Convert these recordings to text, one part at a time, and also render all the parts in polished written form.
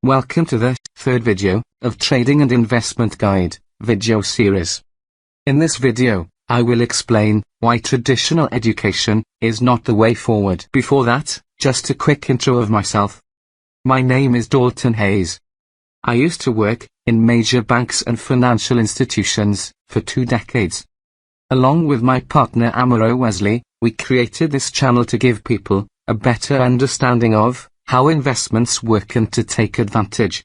Welcome to the third video of Trading and Investment Guide video series. In this video, I will explain why traditional education is not the way forward. Before that, just a quick intro of myself. My name is Dalton Hayes. I used to work in major banks and financial institutions for 2 decades. Along with my partner Amaro Wesley, we created this channel to give people a better understanding of how investments work and to take advantage.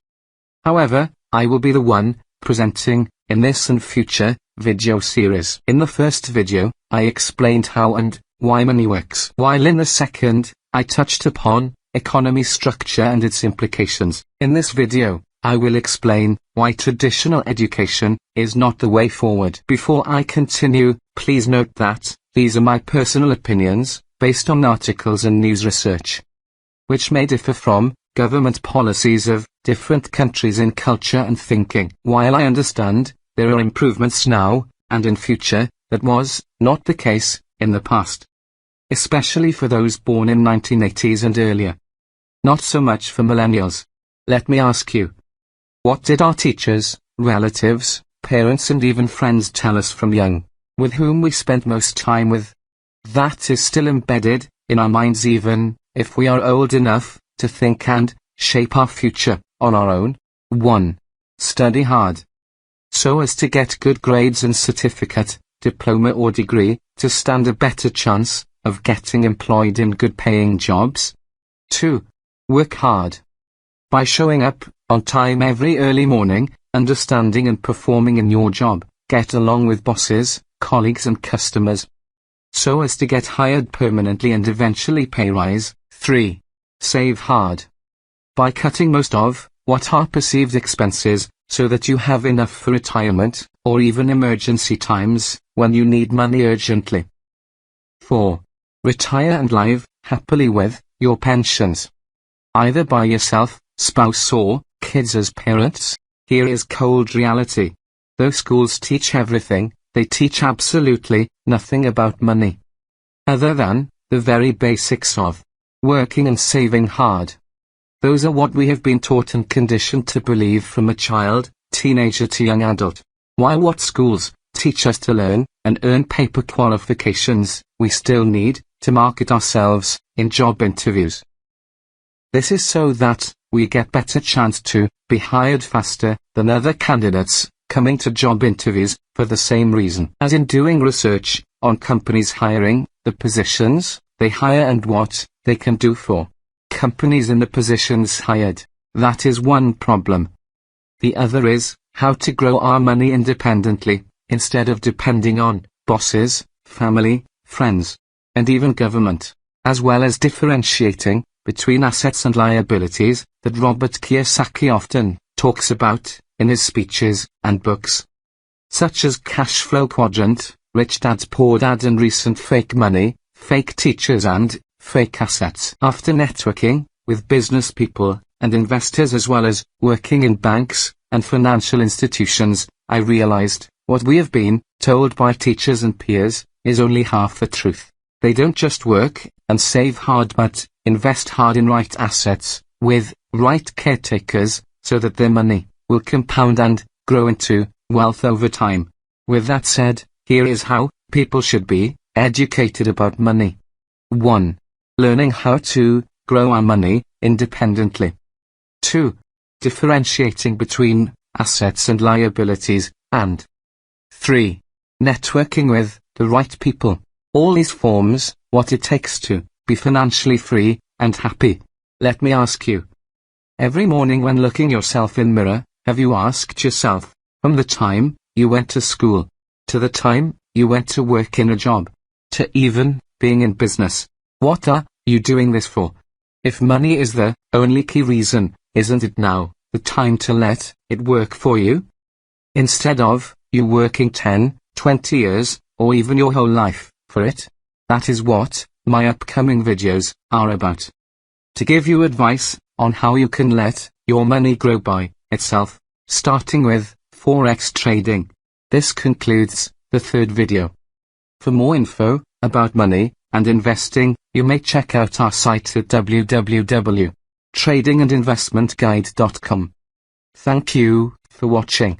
However, I will be the one presenting in this and future video series. In the first video, I explained how and why money works, while in the second, I touched upon economy structure and its implications. In this video, I will explain why traditional education is not the way forward. Before I continue, please note that these are my personal opinions, based on articles and news research, which may differ from government policies of different countries in culture and thinking. While I understand there are improvements now and in future, that was not the case in the past, especially for those born in 1980s and earlier. Not so much for millennials. Let me ask you, what did our teachers, relatives, parents and even friends tell us from young, with whom we spent most time with? That is still embedded in our minds even if we are old enough to think and shape our future on our own. 1. Study hard, so as to get good grades and certificate, diploma or degree, to stand a better chance of getting employed in good paying jobs. 2. Work hard, by showing up on time every early morning, understanding and performing in your job, get along with bosses, colleagues and customers, so as to get hired permanently and eventually pay rise. 3. Save hard, by cutting most of what are perceived expenses, so that you have enough for retirement, or even emergency times, when you need money urgently. 4. Retire and live happily with your pensions, either by yourself, spouse or kids as parents. Here is cold reality. Though schools teach everything, they teach absolutely nothing about money, other than the very basics of working and saving hard. Those are what we have been taught and conditioned to believe from a child, teenager to young adult. While what schools teach us to learn and earn paper qualifications, we still need to market ourselves in job interviews. This is so that we get better chance to be hired faster than other candidates coming to job interviews for the same reason as in doing research on companies hiring, the positions they hire and what they can do for companies in the positions hired. That is one problem. The other is how to grow our money independently, instead of depending on bosses, family, friends, and even government, as well as differentiating between assets and liabilities that Robert Kiyosaki often talks about in his speeches and books, such as Cash Flow Quadrant, Rich Dad Poor Dad and recent Fake Money, Fake Teachers and Fake Assets. After networking with business people and investors as well as working in banks and financial institutions, I realized what we have been told by teachers and peers is only half the truth. They don't just work and save hard but invest hard in right assets, with right caretakers, so that their money will compound and grow into wealth over time. With that said, here is how people should be educated about money. 1. Learning how to grow our money independently. 2. Differentiating between assets and liabilities. And 3. Networking with the right people. All these forms what it takes to be financially free and happy. Let me ask you, every morning when looking yourself in mirror, have you asked yourself, from the time you went to school, to the time you went to work in a job, to even being in business, what are you doing this for? If money is the only key reason, isn't it now the time to let it work for you? Instead of you working 10, 20 years, or even your whole life for it? That is what my upcoming videos are about. To give you advice on how you can let your money grow by itself, starting with Forex trading. This concludes the third video. For more info about money and investing, you may check out our site at www tradingandinvestmentguide.com. Thank you for watching.